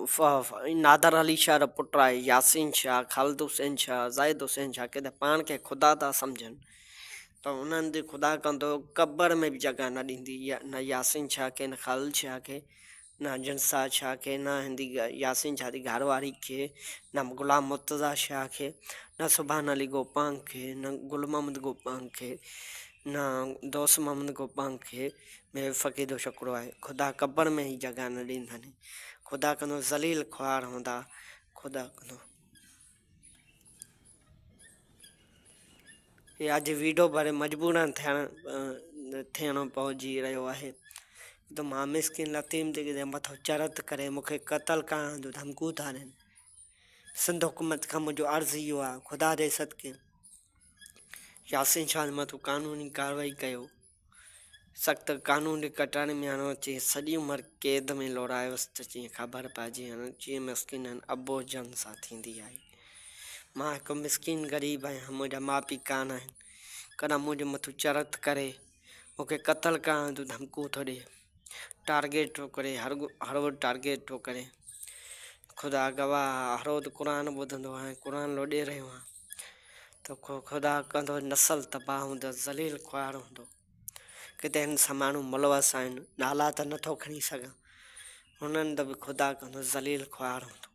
नादर अली शाह जो पुटु आहे, यासीन शाह, ख़ालिद हुसैन शाह, ज़ाहिद हुसैन शाह, किथे पाण खे ख़ुदा था सम्झनि त उन्हनि ते ख़ुदा कंदो क़बर में बि जॻह न ॾींदी, न यासीन शाह खे, न ख़ालिद शाह खे, न जंसा शाह खे, न हिंदी यासीन शाह जी घरवारी खे, न ग़ुलाम मुर्तज़ा शाह खे, न सुभान अली गोपांग खे, न गुल मोहम्मद गोपांग खे, न दोस्त मोहम्मद गोपांग खे। मेरे फ़क़ीर जो शुक्र आहे ख़ुदा क़बर में ई जॻह न ॾींदनि। ख़ुदा कंदो ज़लील ख्वार हूंदा, ख़ुदा कंदो। हे अॼु वीडियो भरे मजबूरन थियणो पहुची रहियो आहे। त मां मिसकिन लतीम ते मथो चरत करे मूंखे क़तल करण जो धमकियूं था ॾियनि। सिंध हुकूमत खां मुंहिंजो अर्ज़ु इहो आहे, ख़ुदा जे सदके यासीन शाह मथां कानूनी कार्रवाई कयो, सख़्तु कानून जे कटारे में आणो अचे, सॼी उमिरि क़ैद में लोड़ायोसि त जीअं ख़बर पइजी वञे जीअं मिसकिननि अबो जन सां थींदी आहे। मां हिकु मिसकिन ग़रीब आहियां, मुंहिंजा माउ पीउ कान आहिनि, कॾहिं मुंहिंजे मथां चरत करे मूंखे क़तल करण जो धमकियूं थो ॾिए, टारगेट थो करे, हर रोज़ु टारगेट थो करे। ख़ुदा गवाह, हर रोज़ु क़ुर ॿुधंदो आहियां, क़ुर लोॾे रहियो आहियां त ख़ुदा कंदो नसल तबाह हूंदो, ज़लील ख्वार हूंदो। किथे हिन सां माण्हू मुलवस आहिनि, नाला त नथो खणी सघां, हुननि त बि ख़ुदा कंदो ज़लील ख्वार हूंदो।